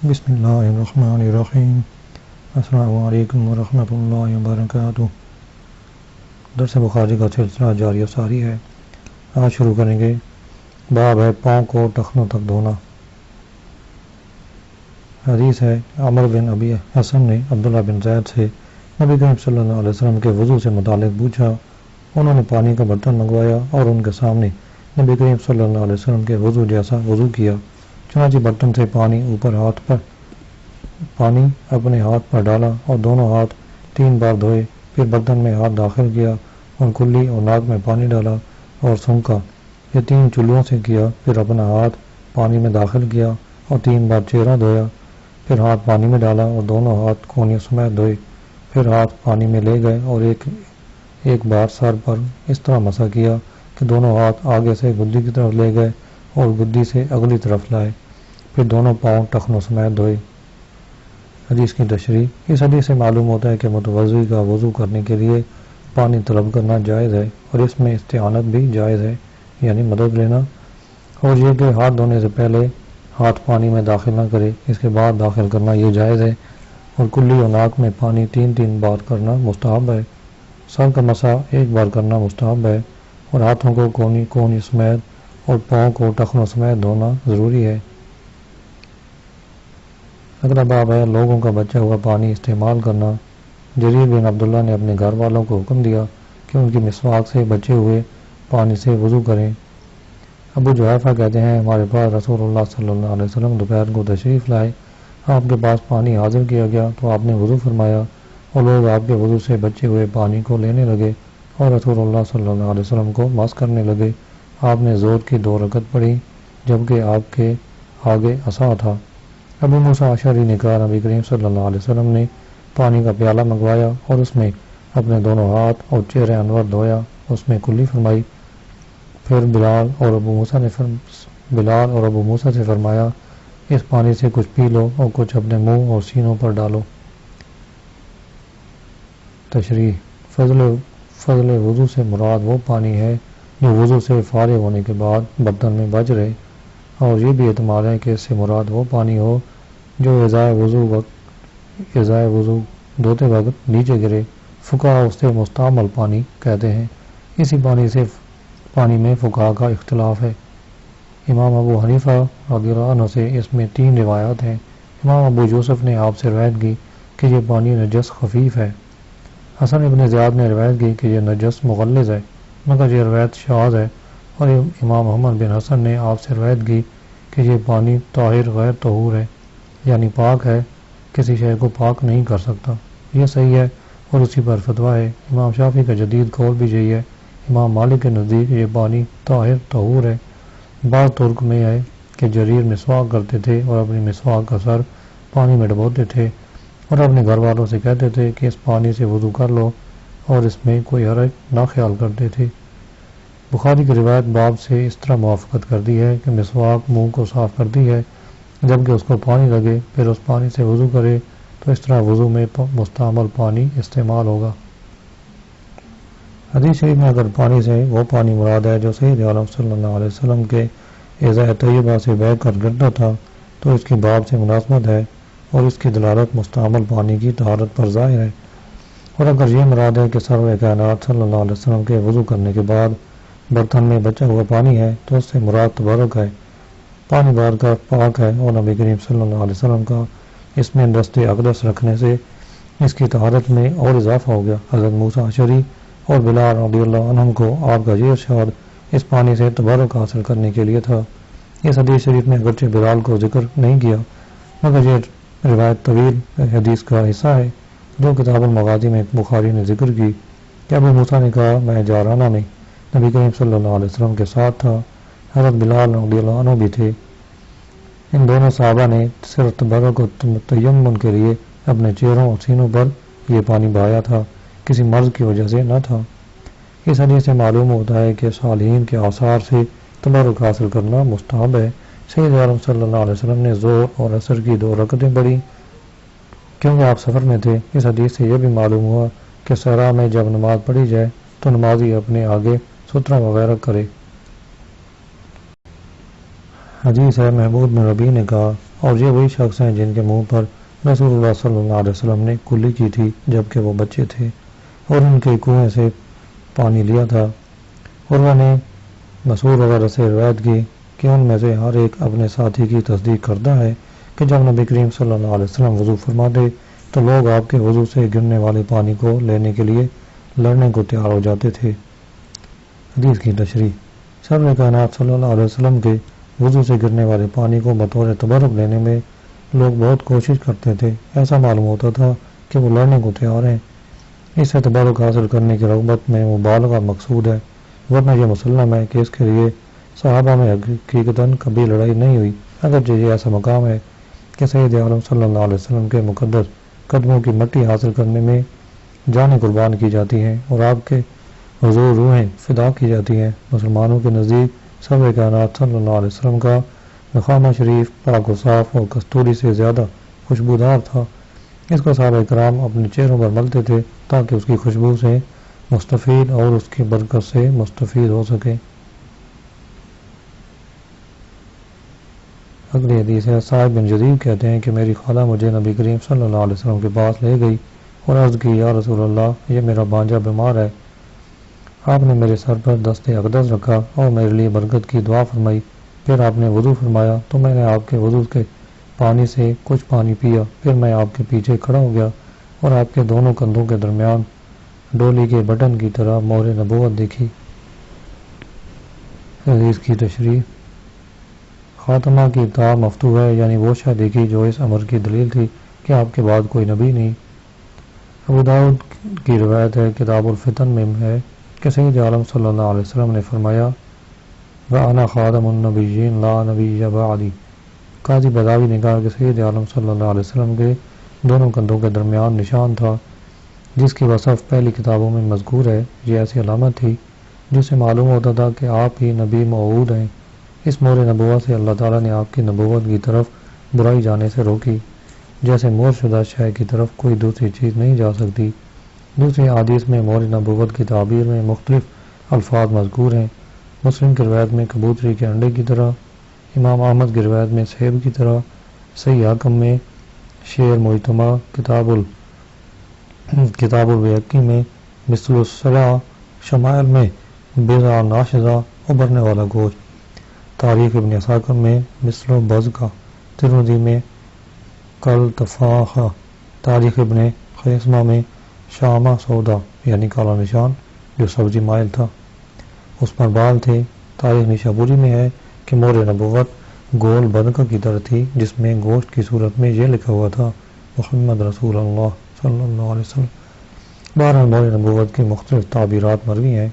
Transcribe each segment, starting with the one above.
بسم اللہ الرحمن الرحیم۔ السلام علیکم ورحمۃ اللہ وبرکاتہ۔ درس بخاری کا سلسلہ جاری و ساری ہے۔ آج شروع کریں گے باب ہے پاؤں کو ٹخنوں تک دھونا۔ حدیث ہے عمر بن ابی حسن نے عبداللہ بن زید سے نبی کریم صلی اللہ علیہ وسلم کے وضو سے متعلق پوچھا۔ انہوں نے پانی کا برتن منگوایا اور ان کے سامنے نبی کریم صلی اللہ علیہ وسلم کے وضو جیسا وضو کیا۔ چنانچہ برتن سے پانی اپنے ہاتھ پر ڈالا اور دونوں ہاتھ 3 بار دھوئے، پھر برتن میں ہاتھ داخل کیا اور کلی اور ناک میں پانی ڈالا اور سونکا۔ یہ 3 چولوں سے کیا، پھر اپنا ہاتھ پانی میں داخل کیا اور 3 بار چہرہ دھویا، پھر ہاتھ پانی میں ڈالا اور دونوں ہاتھ کونیوں سمیت دھوئے، پھر ہاتھ پانی میں لے گئے اور ایک بار سر پر اس طرح مسح کیا کہ دونوں ہاتھ آگے سے گدی کی طرف لے گئے اور گدی سے اگلی طرف لائے، پھر دونوں پاؤں ٹخنوں سمیت دھوئے۔ حدیث کی تشریح۔ اس حدیث سے معلوم ہوتا ہے کہ متوضی کا وضو کرنے کے لیے پانی طلب کرنا جائز ہے اور اس میں استعانت بھی جائز ہے، یعنی مدد لینا، اور یہ کہ ہاتھ دھونے سے پہلے ہاتھ پانی میں داخل نہ کرے، اس کے بعد داخل کرنا یہ جائز ہے، اور کلی اور ناک میں پانی 3 بار کرنا مستحب ہے۔ سر کا مسح 1 بار کرنا مستحب ہے اور ہاتھوں کو کونی سمیت اور پاؤں کو ٹخنوں سمیت دھونا ضروری ہے۔ اگلا باب ہے لوگوں کا بچا ہوا پانی استعمال کرنا۔ جریر بن عبداللہ نے اپنے گھر والوں کو حکم دیا کہ ان کی مسواک سے بچے ہوئے پانی سے وضو کریں۔ ابو جحیفہ کہتے ہیں ہمارے پاس رسول اللہ صلی اللہ علیہ وسلم دوپہر کو تشریف لائے، آپ کے پاس پانی حاضر کیا گیا تو آپ نے وضو فرمایا اور لوگ آپ کے وضو سے بچے ہوئے پانی کو لینے لگے اور رسول اللہ صلی اللہ علیہ وسلم کو مس کرنے لگے۔ آپ نے زور کی 2 رکعت پڑھی جبکہ آپ کے آگے عصا تھا۔ ابو موسیٰ اشعری نے کہا نبی کریم صلی اللہ علیہ وسلم نے پانی کا پیالہ منگوایا اور اس میں اپنے دونوں ہاتھ اور چہرہ انور دھویا، اس میں کلی فرمائی، پھر بلال اور ابو موسیٰ سے فرمایا اس پانی سے کچھ پی لو اور کچھ اپنے منہ اور سینوں پر ڈالو۔ تشریح۔ فضل وضو سے مراد وہ پانی ہے جو وضو سے فارغ ہونے کے بعد برتن میں بچ رہے، اور یہ بھی احتمال ہے کہ اس سے مراد وہ پانی ہو جو ازائے وضو دھوتے وقت نیچے گرے۔ فقہا اسے مستعمل پانی کہتے ہیں۔ اسی پانی میں فقہا کا اختلاف ہے۔ امام ابو حنیفہ رضی اللہ عنہ سے اس میں 3 روایات ہیں۔ امام ابو یوسف نے آپ سے روایت کی کہ یہ پانی نجس خفیف ہے۔ حسن ابن زیاد نے روایت کی کہ یہ نجس مغلظ ہے، مگر یہ روایت شاذ ہے، اور امام محمد بن حسن نے آپ سے روایت کی کہ یہ پانی طاہر غیر طہور ہے، یعنی پاک ہے، کسی شے کو پاک نہیں کر سکتا۔ یہ صحیح ہے اور اسی پر فتویٰ ہے۔ امام شافعی کا جدید قول بھی یہی ہے۔ امام مالک کے نزدیک یہ پانی طاہر طہور ہے۔ بعض ترک میں ہے کہ جریر مسواک کرتے تھے اور اپنی مسواک کا سر پانی میں ڈبوتے تھے اور اپنے گھر والوں سے کہتے تھے کہ اس پانی سے وضو کر لو، اور اس میں کوئی حرج نہ خیال کرتے تھے۔ بخاری کی روایت باب سے اس طرح موافقت کرتی ہے کہ مسواک منہ کو صاف کرتی ہے، جبکہ اس کو پانی لگے پھر اس پانی سے وضو کرے تو اس طرح وضو میں مستعمل پانی استعمال ہوگا۔ حدیث شریف میں اگر پانی سے وہ پانی مراد ہے جو سید عالم صلی اللہ علیہ وسلم کے اعضاء طیبہ سے بہہ کر گرتا تھا تو اس کی باب سے مناسبت ہے اور اس کی دلالت مستعمل پانی کی طہارت پر ظاہر ہے، اور اگر یہ مراد ہے کہ سرور کائنات صلی اللہ علیہ وسلم کے وضو کرنے کے بعد برتن میں بچا ہوا پانی ہے تو اس سے مراد تبرک ہے، پانی بار کا پاک ہے، اور نبی کریم صلی اللہ علیہ وسلم کا اس میں دست اقدس رکھنے سے اس کی طہارت میں اور اضافہ ہو گیا۔ حضرت موسیٰ اشعری اور بلال رضی اللہ عنہم کو آپ کا یہ ارشاد اس پانی سے تبرک حاصل کرنے کے لیے تھا۔ اس حدیث شریف میں اگرچہ بلال کو ذکر نہیں کیا، مگر یہ روایت طویل حدیث کا حصہ ہے جو کتاب المغازی میں بخاری نے ذکر کی کہ ابو موسیٰ نے کہا میں جارانہ میں نبی کریم صلی اللہ علیہ وسلم کے ساتھ تھا، حضرت بلال رضی اللہ عنہ بھی تھے۔ ان دونوں صحابہ نے صرف تبرک و تیمم کے لیے اپنے چہروں اور سینوں پر یہ پانی بہایا تھا، کسی مرض کی وجہ سے نہ تھا۔ اس حدیث سے معلوم ہوتا ہے کہ صالحین کے آثار سے تبرک حاصل کرنا مستحب ہے۔ سید عالم صلی اللہ علیہ وسلم نے ظہر اور عصر کی 2 رکعتیں پڑھی کیونکہ آپ سفر میں تھے۔ اس حدیث سے یہ بھی معلوم ہوا کہ صحرا میں جب نماز پڑھی جائے تو نمازی اپنے آگے سترہ وغیرہ کرے۔ حدیث ہے محمود بن ربیع نے کہا اور یہ وہی شخص ہیں جن کے منہ پر رسول اللہ صلی اللہ علیہ وسلم نے کلی کی تھی جبکہ وہ بچے تھے اور ان کے کنویں سے پانی لیا تھا۔ عروہ نے مسعود وغیرہ سے روایت کی کہ ان میں سے ہر ایک اپنے ساتھی کی تصدیق کرتا ہے کہ جب نبی کریم صلی اللہ علیہ وسلم وضو فرماتے تو لوگ آپ کے وضو سے گرنے والے پانی کو لینے کے لیے لڑنے کو تیار ہو جاتے تھے۔ حدیث کی تشریح: سرور کائنات صلی اللہ علیہ وسلم کے وضو سے گرنے والے پانی کو بطور تبرک لینے میں لوگ بہت کوشش کرتے تھے۔ ایسا معلوم ہوتا تھا کہ وہ لڑنے کو تیار ہیں۔ اس سے تبرک حاصل کرنے کی رغبت میں مبالغہ مقصود ہے، ورنہ یہ مسلم ہے کہ اس کے لیے صحابہ میں حقیقتاً کبھی لڑائی نہیں ہوئی، اگرچہ یہ ایسا مقام ہے کہ سید عالم صلی اللہ علیہ وسلم کے مقدس قدموں کی مٹی حاصل کرنے میں جانیں قربان کی جاتی ہیں اور آپ کے حضور روحیں فدا کی جاتی ہیں۔ مسلمانوں کے نزدیک سرور کائنات صلی اللہ علیہ وسلم کا نخامہ شریف پاک و صاف اور کستوری سے زیادہ خوشبودار تھا۔ اس کو صحابہ کرام اپنے چہروں پر ملتے تھے تاکہ اس کی خوشبو سے مستفید اور اس کی برکت سے مستفید ہو سکے۔ اگلی حدیث ہے۔ صاحب بن جدید کہتے ہیں کہ میری خالہ مجھے نبی کریم صلی اللہ علیہ وسلم کے پاس لے گئی اور عرض کی، یا رسول اللہ، یہ میرا بانجا بیمار ہے۔ آپ نے میرے سر پر دست اقدس رکھا اور میرے لیے برکت کی دعا فرمائی۔ پھر آپ نے وضو فرمایا تو میں نے آپ کے وضو کے پانی سے کچھ پانی پیا۔ پھر میں آپ کے پیچھے کھڑا ہو گیا اور آپ کے دونوں کندھوں کے درمیان ڈولی کے بٹن کی طرح مہر نبوت دیکھی۔ حدیث کی تشریح: خاتمہ کی تا مفتوح ہے، یعنی وہ شے دیکھی جو اس امر کی دلیل تھی کہ آپ کے بعد کوئی نبی نہیں۔ ابو داؤد کی روایت ہے، کتاب الفتن میں ہے کہ سید عالم صلی اللہ علیہ وسلم نے فرمایا، وَأَنَا خَاتَمُ النَّبِيِّينَ لَا نَبِيَّ بَعْدِي۔ قاضی بیضاوی نے کہا کہ سید عالم صلی اللہ علیہ وسلم کے دونوں کندھوں کے درمیان نشان تھا جس کی وصف پہلی کتابوں میں مذکور ہے۔ یہ ایسی علامت تھی جس سے معلوم ہوتا تھا کہ آپ ہی نبی موعود ہیں۔ اس مہر نبوت سے اللہ تعالیٰ نے آپ کی نبوت کی طرف برائی جانے سے روکی، جیسے مہر شدہ شے کی طرف کوئی دوسری چیز نہیں جا سکتی۔ دوسری احادیث میں مہر نبوت کی تعبیر میں مختلف الفاظ مذکور ہیں۔ مسلم کی روایت میں کبوتری کے انڈے کی طرح، امام احمد کی روایت میں سیب کی طرح، صحیح حاکم میں شعر مجتمع، کتاب البیہقی میں مثل الصلاح، شمائل میں بیضا ناشزہ، ابھرنے والا گوشت، تاریخ ابن عساکر میں مثل بزقہ، ترمذی میں کل تفاحہ، تاریخ ابن خیثمہ میں شامہ سودا یعنی کالا نشان جو سبزی مائل تھا، اس پر بال تھے۔ تاریخ نیشابوری میں ہے کہ مہر نبوت گول بدقہ کی طرح تھی جس میں گوشت کی صورت میں یہ لکھا ہوا تھا، محمد رسول اللہ صلی اللہ علیہ وسلم۔ بہرحال مہر نبوت کی مختلف تعبیرات مروی ہیں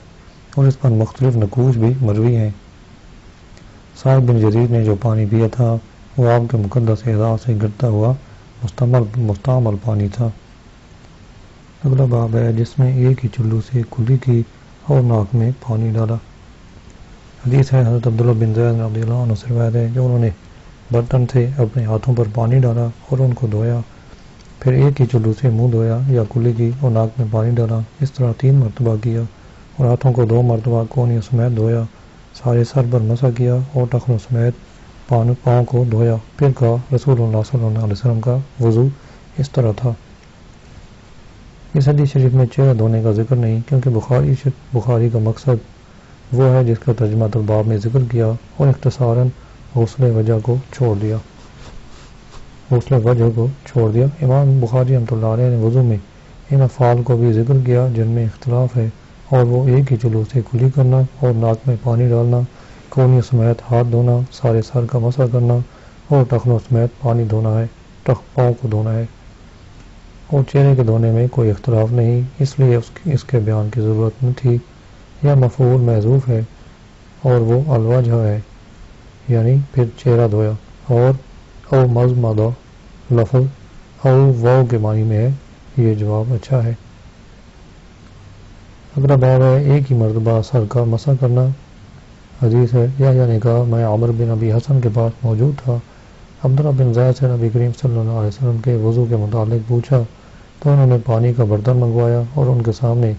اور اس پر مختلف نقوش بھی مروی ہیں۔ صاحب بن جدید نے جو پانی پیا تھا وہ آپ کے مقدس اعضاء سے گرتا ہوا مستعمل پانی تھا۔ اگلا باب ہے جس میں ایک ہی چلو سے کلی کی اور ناک میں پانی ڈالا۔ حدیث ہے، حضرت عبداللہ بن زید رضی اللہ عنہ سے روایت ہے کہ انہوں نے برتن سے اپنے ہاتھوں پر پانی ڈالا اور ان کو دھویا، پھر ایک ہی چلو سے منہ دھویا یا کلی کی اور ناک میں پانی ڈالا۔ اس طرح 3 مرتبہ کیا اور ہاتھوں کو 2 مرتبہ کونیوں سمیت دھویا، سارے سر پر مسح کیا اور ٹخنوں سمیت پاؤں کو دھویا۔ پھر کہا، رسول اللہ صلی اللہ علیہ وسلم کا وضو اس طرح تھا۔ اس حدیث شریف میں چہرہ دھونے کا ذکر نہیں، کیونکہ بخاری کا مقصد وہ ہے جس کا ترجمہ الباب میں ذکر کیا اور اختصاراً غسل وجہ کو چھوڑ دیا۔ امام بخاری رحمۃ اللہ علیہ نے وضو میں ان افعال کو بھی ذکر کیا جن میں اختلاف ہے، اور وہ ایک ہی چلو سے کلی کرنا اور ناک میں پانی ڈالنا، کونیوں سمیت ہاتھ دھونا، سارے سر کا مسح کرنا اور ٹخنوں سمیت پانی دھونا ہے، پاؤں کو دھونا ہے، اور چہرے کے دھونے میں کوئی اختلاف نہیں، اس لیے اس کے بیان کی ضرورت نہ تھی۔ یا مفعول محذوف ہے اور وہ الوجہ ہے، یعنی پھر چہرہ دھویا، اور او مضمضہ لفظ او واو کے معنی میں ہے، یہ جواب اچھا ہے۔ اگلا باب ہے ایک ہی مرتبہ سر کا مسح کرنا۔ حدیث ہے، یحییٰ نے کہا، میں عمر بن ابی حسن کے پاس موجود تھا۔ عبداللہ بن زید سے نبی کریم صلی اللہ علیہ وسلم کے وضو کے متعلق پوچھا تو انہوں نے پانی کا برتن منگوایا اور ان کے سامنے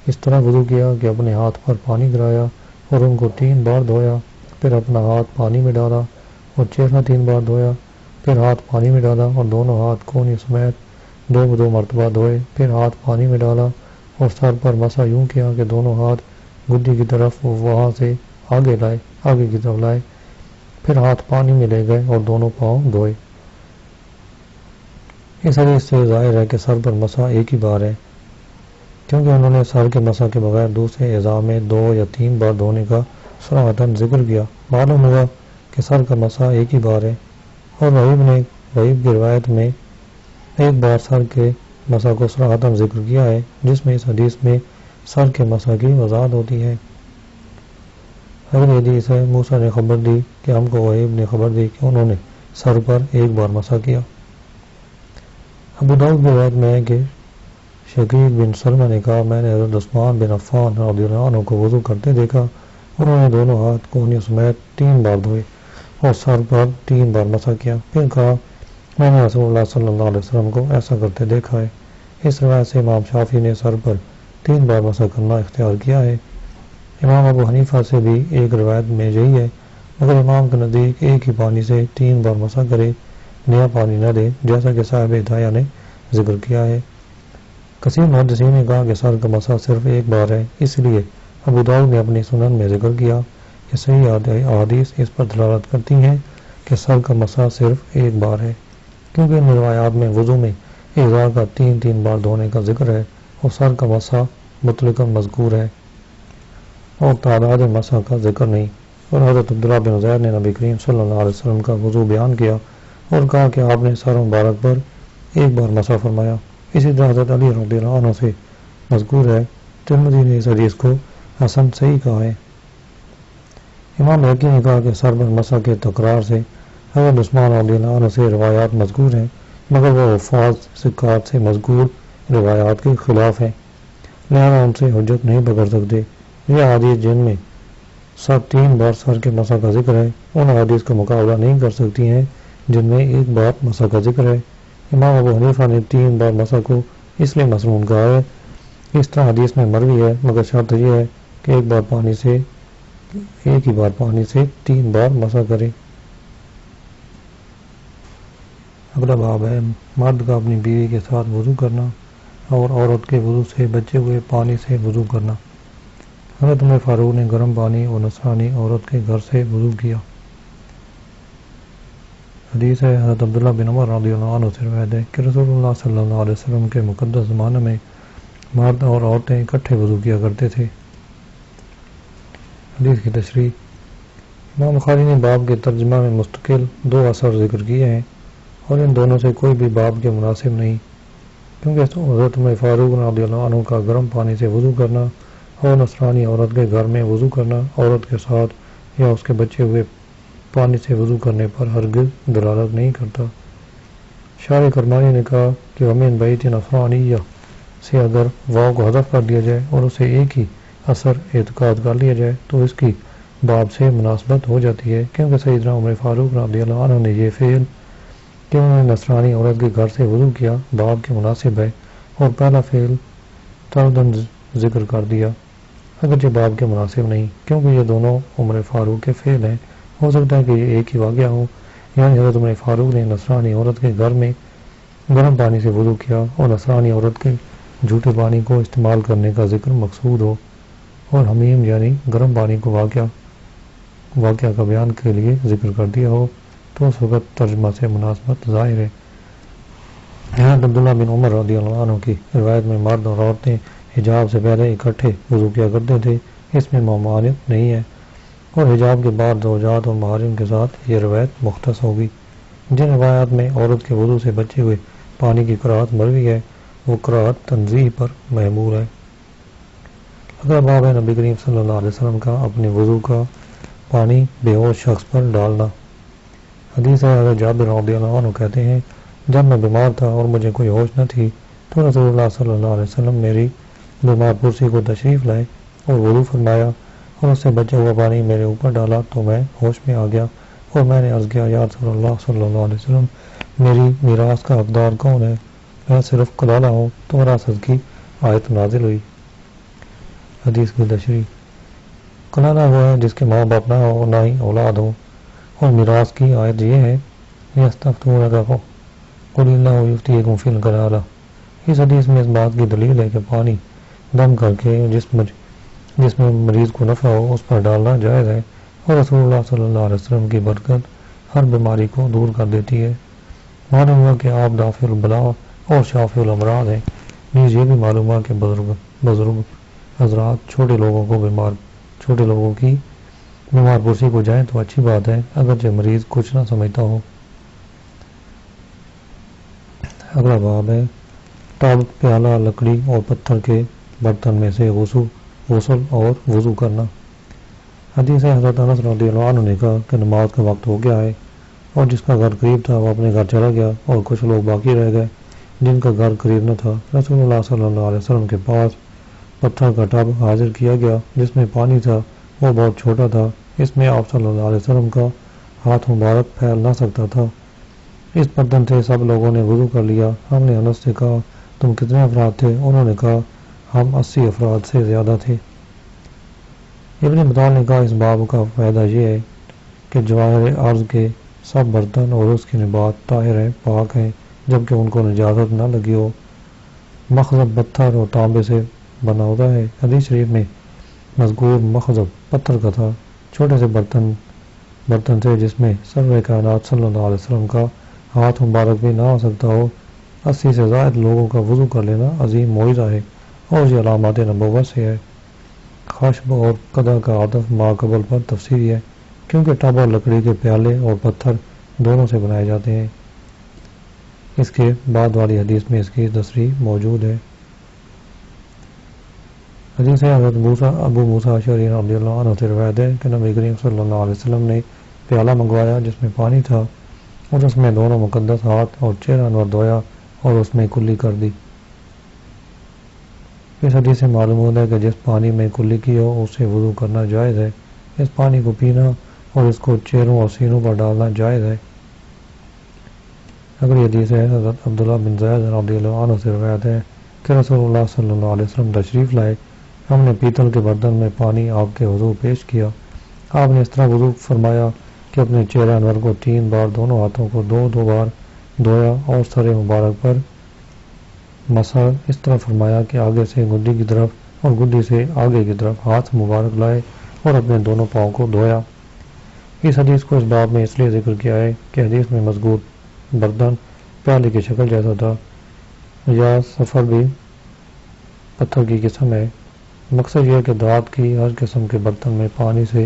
اس طرح وضو کیا کہ اپنے ہاتھ پر پانی گرایا اور ان کو 3 بار دھویا، پھر اپنا ہاتھ پانی میں ڈالا اور چہرہ 3 بار دھویا پھر ہاتھ پانی میں ڈالا اور دونوں ہاتھ کونی سمیت 2 مرتبہ دھوئے، پھر ہاتھ پانی میں ڈالا اور سر پر مسا یوں کیا کہ دونوں ہاتھ گدی کی طرف وہاں سے آگے کی طرف لائے، پھر ہاتھ پانی میں لے گئے اور دونوں پاؤں دھوئے۔ اس حدیث سے ظاہر ہے کہ سر پر مسا ایک ہی بار ہے، کیونکہ انہوں نے سر کے مسا کے بغیر دوسرے اعضاء میں 2 یا 3 بار دھونے کا صراحتاً ذکر کیا۔ معلوم ہوا کہ سر کا مسا ایک ہی بار ہے، اور وہیب کی روایت میں ایک بار سر کے مسا کو صراحتاً ذکر کیا ہے، جس میں اس حدیث میں سر کے مسا کی وضاحت ہوتی ہے۔ اگلی حدیث ہے، موسیٰ نے خبر دی کہ ہم کو وہیب نے خبر دی کہ انہوں نے سر پر ایک بار مسا کیا۔ ابو داؤد کی روایت میں ہے کہ شقیق بن سلمہ نے کہا، میں نے حضرت عثمان بن عفان رضی اللہ عنہ کو وضو کرتے دیکھا، انہوں نے دونوں ہاتھ کونیوں سمیت 3 بار دھوئے اور سر پر 3 بار مسا کیا، پھر کہا، میں نے رسول اللہ صلی اللہ علیہ وسلم کو ایسا کرتے دیکھا ہے۔ اس روایت سے امام شافعی نے سر پر 3 بار مسا کرنا اختیار کیا ہے۔ امام ابو حنیفہ سے بھی ایک روایت میں یہی ہے، مگر امام کے نزدیک ایک ہی پانی سے 3 بار مسا کرے، نیا پانی نہ دے، جیسا کہ صاحب ہدایہ نے ذکر کیا ہے۔ کثیر محدثین نے کہا کہ سر کا مسا صرف ایک بار ہے، اس لیے ابو داؤد نے اپنی سنن میں ذکر کیا کہ صحیح احادیث اس پر دلالت کرتی ہیں کہ سر کا مسا صرف ایک بار ہے، کیونکہ ان روایات میں وضو میں اعضاء کا 3 بار دھونے کا ذکر ہے اور سر کا مسا مطلقاً مذکور ہے اور تعداد مسا کا ذکر نہیں۔ اور حضرت عبداللہ بن زید نے نبی کریم صلی اللہ علیہ وسلم کا وضو بیان کیا اور کہا کہ آپ نے سر مبارک پر ایک بار مسا فرمایا۔ اسی طرح حضرت علی رضی اللہ عنہ سے مذکور ہے، ترمذی نے اس حدیث کو حسن صحیح کہا ہے۔ امام بہقی نے کہا کہ سر پر مسا کے تکرار سے حضرت عثمان رضی اللہ عنہ سے روایات مذکور ہیں، مگر وہ حفاظ ثقات سے مذکور روایات کے خلاف ہیں، لہذا ان سے حجت نہیں پکڑ سکتے۔ یہ حدیث جن میں 3 بار سر کے مسا کا ذکر ہے، ان حدیث کا مقابلہ نہیں کر سکتی ہیں جن میں ایک بار مسا کا ذکر ہے۔ امام ابو حنیفہ نے 3 بار مسا کو اس لیے مسنون کہا ہے، اس طرح حدیث میں مروی ہے، مگر شرط یہ ہے کہ ایک ہی بار پانی سے 3 بار مسا کرے۔ اگلا باب ہے، مرد کا اپنی بیوی کے ساتھ وضو کرنا اور عورت کے وضو سے بچے ہوئے پانی سے وضو کرنا۔ حضرت عمر فاروق نے گرم پانی اور نصرانی عورت کے گھر سے وضو کیا۔ حدیث ہے، حضرت عبداللہ بن عمر رضی اللہ عنہ سے روایت ہے کہ رسول اللہ صلی اللہ علیہ وسلم کے مقدس زمانے میں مرد اور عورتیں اکٹھے وضو کیا کرتے تھے۔ حدیث کی تشریح، امام بخاری نے باب کے ترجمہ میں مستقل 2 اثر ذکر کیے ہیں اور ان دونوں سے کوئی بھی باب کے مناسب نہیں، کیونکہ حضرت عمر فاروق رضی اللہ عنہ کا گرم پانی سے وضو کرنا اور نصرانی عورت کے گھر میں وضو کرنا عورت کے ساتھ یا اس کے بچے ہوئے پانی سے وضو کرنے پر ہرگز دلالت نہیں کرتا۔ شارح کرمانی نے کہا کہ ومن بیت نصرانیہ سے اگر واو کو حذف کر دیا جائے اور اسے ایک ہی اثر اعتقاد کر لیا جائے تو اس کی باب سے مناسبت ہو جاتی ہے، کیونکہ سیدنا عمر فاروق رضی اللہ عنہ نے یہ فعل کہ انہوں نے نصرانی عورت کے گھر سے وضو کیا باب کے مناسب ہے، اور پہلا فعل تردن ذکر کر دیا اگرچہ باب کے مناسب نہیں، کیونکہ یہ دونوں عمر فاروق کے فعل ہیں۔ ہو سکتا ہے کہ یہ ایک ہی واقعہ ہو، یعنی حضرت عمر فاروق نے نصرانی عورت کے گھر میں گرم پانی سے وضو کیا اور نصرانی عورت کے جھوٹے پانی کو استعمال کرنے کا ذکر مقصود ہو، اور حمیم یعنی گرم پانی کو واقعہ کا بیان کے لیے ذکر کر دیا ہو، تو اس وقت ترجمہ سے مناسبت ظاہر ہے۔ حضرت عبداللہ بن عمر رضی اللہ عنہ کی روایت میں مرد اور عورتیں حجاب سے پہلے اکٹھے وضو کیا کرتے تھے، اس میں ممانعت نہیں ہے، اور حجاب کے بعد زوجات اور محارم کے ساتھ یہ روایت مختص ہوگی۔ جن روایات میں عورت کے وضو سے بچے ہوئے پانی کی قرأت مروی ہے، وہ قرأت تنزیہ پر محمول ہے۔ اگلا باب ہے نبی کریم صلی اللہ علیہ وسلم کا اپنے وضو کا پانی بے ہوش شخص پر ڈالنا۔ حدیث ہے، حضرت جابر رضی اللہ عنہ کہتے ہیں، جب میں بیمار تھا اور مجھے کوئی ہوش نہ تھی تو رسول اللہ صلی اللہ علیہ وسلم میری بیمار پرسی کو تشریف لائے اور وضو فرمایا اور اس سے بچا ہوا پانی میرے اوپر ڈالا تو میں ہوش میں آ گیا، اور میں نے عرض کیا، یا رسول اللہ صلی اللہ علیہ وسلم، میری میراث کا حقدار کون ہے؟ میں صرف کلالہ ہوں۔ تو وراثت کی آیت نازل ہوئی۔ حدیث کی تشریح، کلالہ وہ ہے جس کے ماں باپ نہ ہو اور نہ ہی اولاد ہو، اور میراث کی آیت یہ ہے یستفتونک قل اللہ یفتیکم فی الکلالہ۔ اس حدیث میں اس بات کی دلیل ہے کہ پانی دم کر کے جس میں مریض کو نفع ہو اس پر ڈالنا جائز ہے، اور رسول اللہ صلی اللہ علیہ وسلم کی برکت ہر بیماری کو دور کر دیتی ہے۔ معلوم ہوا کہ آپ دافع البلاء اور شافع الامراض ہیں۔ نیز یہ بھی معلوم ہوا کہ بزرگ حضرات چھوٹے لوگوں کی بیمار پرسی کو جائیں تو اچھی بات ہے، اگرچہ مریض کچھ نہ سمجھتا ہو۔ اگلا باب ہے ٹب، پیالہ، لکڑی اور پتھر کے برتن میں سے غسل اور وضو کرنا۔ حدیث ہے حضرت انس رضی اللہ عنہ نے کہا کہ نماز کا وقت ہو گیا ہے، اور جس کا گھر قریب تھا وہ اپنے گھر چلا گیا، اور کچھ لوگ باقی رہ گئے جن کا گھر قریب نہ تھا۔ رسول اللہ صلی اللہ علیہ وسلم کے پاس پتھر کا ٹب حاضر کیا گیا جس میں پانی تھا، وہ بہت چھوٹا تھا، اس میں آپ صلی اللہ علیہ وسلم کا ہاتھ مبارک پھیل نہ سکتا تھا۔ اس برتن سے سب لوگوں نے وضو کر لیا۔ ہم نے انس سے کہا تم کتنے افراد تھے؟ انہوں نے کہا ہم 80 افراد سے زیادہ تھے۔ ابن بطال نے کہا اس باب کا فائدہ یہ ہے کہ جواہر ارض کے سب برتن اور اس کی نبات طاہر ہیں، پاک ہیں، جبکہ ان کو نجاست نہ لگی ہو۔ مخزب پتھر اور تانبے سے بنا ہوتا ہے۔ حدیث شریف میں مذکور مخزب پتھر کا تھا، چھوٹے سے برتن سے جس میں سرور کائنات صلی اللہ علیہ وسلم کا ہاتھ مبارک بھی نہ ہو سکتا ہو۔ 80 سے زائد لوگوں کا وضو کر لینا عظیم معجزہ ہے، اور یہ علامات نبوت سے ہے۔ خشب اور قدح کا عطف ما قبل پر تفسیری ہے، کیونکہ ٹب اور لکڑی کے پیالے اور پتھر دونوں سے بنائے جاتے ہیں۔ اس کے بعد والی حدیث میں اس کی تصریح موجود ہے۔ حدیث ہے حضرت ابو موسیٰ اشعری رضی اللہ عنہ سے روایت ہے کہ نبی کریم صلی اللہ علیہ وسلم نے پیالہ منگوایا جس میں پانی تھا، اور اس میں دونوں مقدس ہاتھ اور چہرہ انور دھویا اور اس میں کلی کر دی۔ اس حدیث سے معلوم ہوتا ہے کہ جس پانی میں کلی کی ہو اس سے وضو کرنا جائز ہے۔ اس پانی کو پینا اور اس کو چہروں اور سینوں پر ڈالنا جائز ہے۔ اگلی حدیث ہے حضرت عبداللہ بن زید رضی اللہ عنہ سے روایت ہے کہ رسول اللہ صلی اللہ علیہ وسلم تشریف لائے، ہم نے پیتل کے برتن میں پانی آپ کے حضور پیش کیا، آپ نے اس طرح وضو فرمایا کہ اپنے چہرہ انور کو 3 بار دونوں ہاتھوں کو 2 بار دھویا اور سر مبارک پر مسح اس طرح فرمایا کہ آگے سے گدی کی طرف اور گدی سے آگے کی طرف ہاتھ مبارک لائے اور اپنے دونوں پاؤں کو دھویا۔ اس حدیث کو اس باب میں اس لیے ذکر کیا ہے کہ حدیث میں مذکور برتن پیالے کی شکل جیسا تھا، یا سفر بھی پتھر کی قسم ہے۔ مقصد یہ ہے کہ دھات کی ہر قسم کے برتن میں پانی سے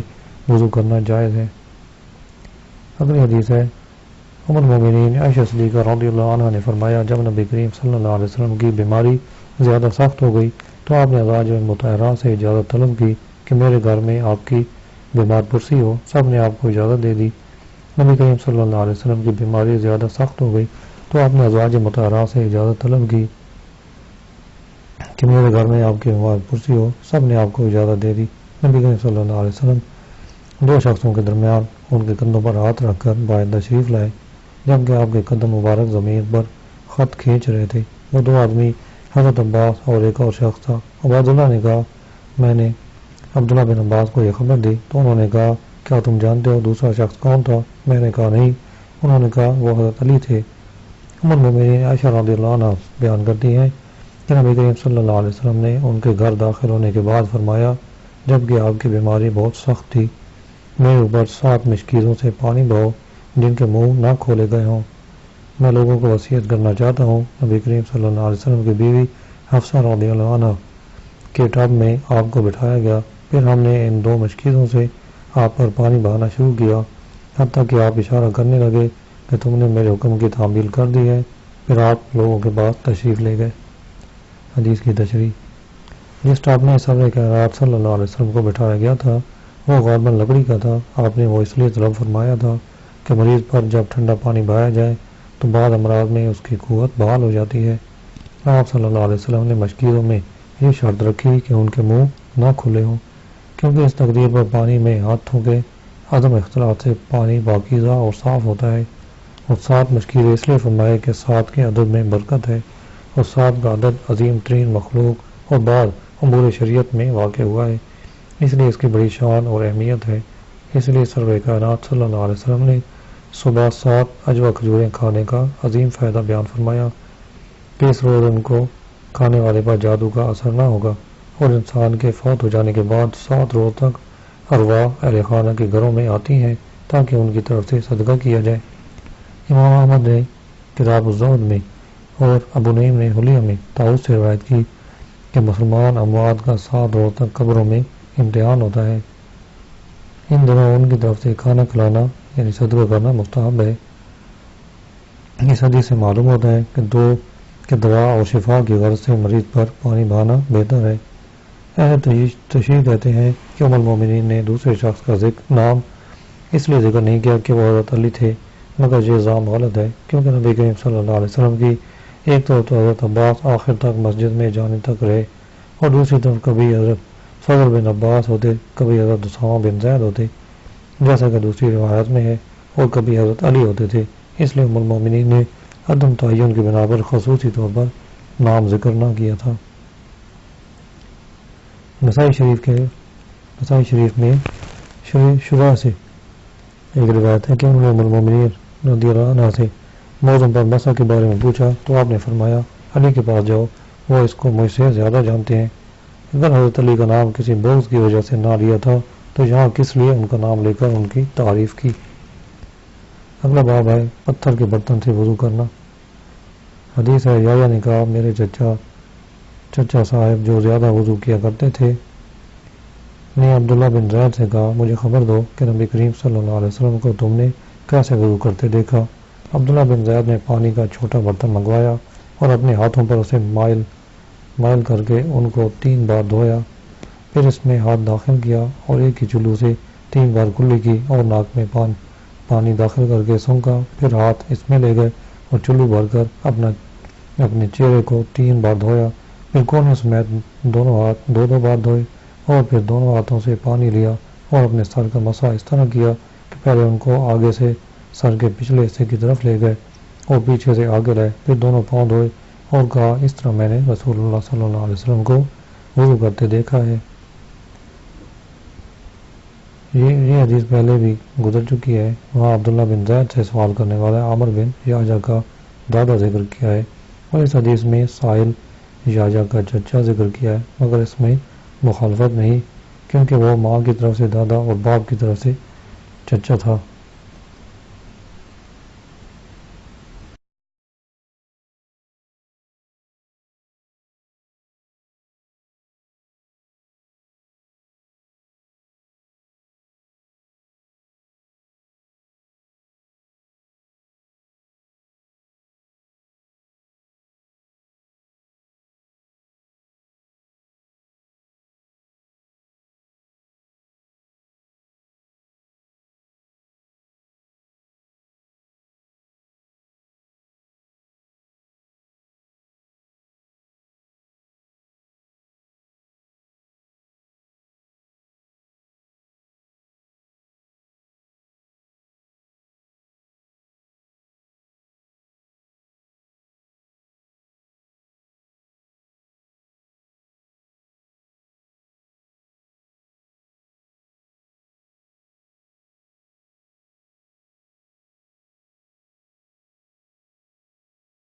وضو کرنا جائز ہے۔ اگلی حدیث ہے ام المومنین عائشہ صدیقہ رضی اللہ عنہ نے فرمایا جب نبی کریم صلی اللہ علیہ وسلم کی بیماری زیادہ سخت ہو گئی تو آپ نے ازواج مطہرات سے اجازت طلب کی کہ میرے گھر میں آپ کی بیمار پرسی ہو۔ سب نے آپ کو اجازت دے دی۔ نبی کریم صلی اللہ علیہ وسلم کی بیماری زیادہ سخت ہو گئی تو آپ نے ازواج مطہرات سے اجازت طلب کی کہ میرے گھر میں آپ کی بیمار پرسی ہو۔ سب نے آپ کو اجازت دے دی۔ نبی کریم صلی اللہ علیہ وسلم 2 شخصوں کے درمیان ان کے کندھوں پر ہاتھ رکھ کر باہر تشریف لائے، جبکہ آپ کے قدم مبارک زمین پر خط کھینچ رہے تھے۔ وہ 2 آدمی حضرت عباس اور ایک اور شخص تھا۔ عبداللہ نے کہا میں نے عبداللہ بن عباس کو یہ خبر دی تو انہوں نے کہا کیا تم جانتے ہو دوسرا شخص کون تھا؟ میں نے کہا نہیں۔ انہوں نے کہا وہ حضرت علی تھے۔ ام المومنین عائشہ رضی اللہ عنہ بیان کرتی ہیں کہ نبی کریم صلی اللہ علیہ وسلم نے ان کے گھر داخل ہونے کے بعد فرمایا جبکہ آپ کی بیماری بہت سخت تھی، میرے اوپر 7 مشکیزوں سے پانی بہاؤ جن کے منہ نہ کھولے گئے ہوں۔ میں لوگوں کو وصیت کرنا چاہتا ہوں۔ نبی کریم صلی اللہ علیہ وسلم کی بیوی حفصہ رضی اللہ عنہ کے ٹب میں آپ کو بٹھایا گیا، پھر ہم نے ان 2 مشکیزوں سے آپ پر پانی بہانا شروع کیا، حتیٰ کہ آپ اشارہ کرنے لگے کہ تم نے میرے حکم کی تعمیل کر دی ہے، پھر آپ لوگوں کے پاس تشریف لے گئے۔ حدیث کی تشریح جس ٹب میں سرور کائنات صلی اللہ علیہ وسلم کو بٹھایا گیا تھا وہ غالباً لکڑی کا تھا۔ آپ نے وہ اس لیے طلب فرمایا تھا کہ مریض پر جب ٹھنڈا پانی بہایا جائے تو بعض امراض میں اس کی قوت بحال ہو جاتی ہے۔ آپ صلی اللہ علیہ وسلم نے مشکیزوں میں یہ شرط رکھی کہ ان کے منہ نہ کھلے ہوں، کیونکہ اس تقدیر پر پانی میں ہاتھوں کے عدم اختلاط سے پانی پاکیزہ اور صاف ہوتا ہے۔ اور 7 مشکیزیں اس لیے فرمائے کہ 7 کے عدد میں برکت ہے، اور 7 کا عدد عظیم ترین مخلوق اور بعض امور شریعت میں واقع ہوا ہے، اس لیے اس کی بڑی شان اور اہمیت ہے۔ اس لیے سرور کائنات صلی اللہ علیہ وسلم نے صبح 7 اجوا کھجوریں کھانے کا عظیم فائدہ بیان فرمایا کہ اس روز ان کو کھانے والے پر جادو کا اثر نہ ہوگا، اور انسان کے فوت ہو جانے کے بعد 7 روز تک ارواح اہل خانہ کے گھروں میں آتی ہیں تاکہ ان کی طرف سے صدقہ کیا جائے۔ امام احمد نے کتاب الزہد میں اور ابو نعیم نے حلیہ میں طاؤس سے روایت کی کہ مسلمان اموات کا 7 روز تک قبروں میں امتحان ہوتا ہے۔ ان دنوں ان کی طرف سے کھانا کھلانا یعنی صدقہ کرنا مستحب ہے۔ اس حدیث سے معلوم ہوتا ہے کہ دوا اور شفا کی غرض سے مریض پر پانی بہانا بہتر ہے۔ اہل تشریح کہتے ہیں کہ ام المومنین نے دوسرے شخص کا نام اس لیے ذکر نہیں کیا کہ وہ حضرت علی تھے، مگر یہ الزام غلط ہے کیونکہ نبی کریم صلی اللہ علیہ وسلم کی ایک طرف تو حضرت عباس آخر تک مسجد میں جانے تک رہے اور دوسری طرف کبھی حضرت فضل بن عباس ہوتے، کبھی حضرت اسامہ بن زید ہوتے جیسا کہ دوسری روایت میں ہے، اور کبھی حضرت علی ہوتے تھے۔ اس لیے ام المومنین نے عدم تعین کی بنا پر خصوصی طور پر نام ذکر نہ کیا تھا۔ نسائی شریف میں شبہ سے ایک روایت ہے کہ انہوں نے ام المومنین رضی اللہ عنہ سے موضوع پر مسح کے بارے میں پوچھا تو آپ نے فرمایا علی کے پاس جاؤ، وہ اس کو مجھ سے زیادہ جانتے ہیں۔ اگر حضرت علی کا نام کسی بغض کی وجہ سے نہ لیا تھا تو یہاں کس لیے ان کا نام لے کر ان کی تعریف کی۔ اگلا باب ہے پتھر کے برتن سے وضو کرنا۔ حدیث ہے یحییٰ نے کہا میرے چچا صاحب جو زیادہ وضو کیا کرتے تھے نے عبداللہ بن زید سے کہا مجھے خبر دو کہ نبی کریم صلی اللہ علیہ وسلم کو تم نے کیسے وضو کرتے دیکھا۔ عبداللہ بن زید نے پانی کا چھوٹا برتن منگوایا اور اپنے ہاتھوں پر اسے مائل کر کے ان کو 3 بار دھویا، پھر اس میں ہاتھ داخل کیا اور ایک ہی چلو سے 3 بار کلی کی اور ناک میں پانی داخل کر کے سونکا، پھر ہاتھ اس میں لے گئے اور چلو بھر کر اپنے چہرے کو 3 بار دھویا، پھر کونے سمیت دونوں ہاتھ 2 بار دھوئے اور پھر دونوں ہاتھوں سے پانی لیا اور اپنے سر کا مسح اس طرح کیا کہ پہلے ان کو آگے سے سر کے پچھلے حصے کی طرف لے گئے اور پیچھے سے آگے لائے، پھر دونوں پاؤں دھوئے اور کہا اس طرح میں نے رسول اللہ صلی اللہ علیہ وسلم کو وضو کرتے دیکھا ہے۔ یہ حدیث پہلے بھی گزر چکی ہے۔ وہاں عبداللہ بن زید سے سوال کرنے والا عامر بن یحییٰ کا دادا ذکر کیا ہے اور اس حدیث میں سائل یحییٰ کا چچا ذکر کیا ہے، مگر اس میں مخالفت نہیں کیونکہ وہ ماں کی طرف سے دادا اور باپ کی طرف سے چچا تھا۔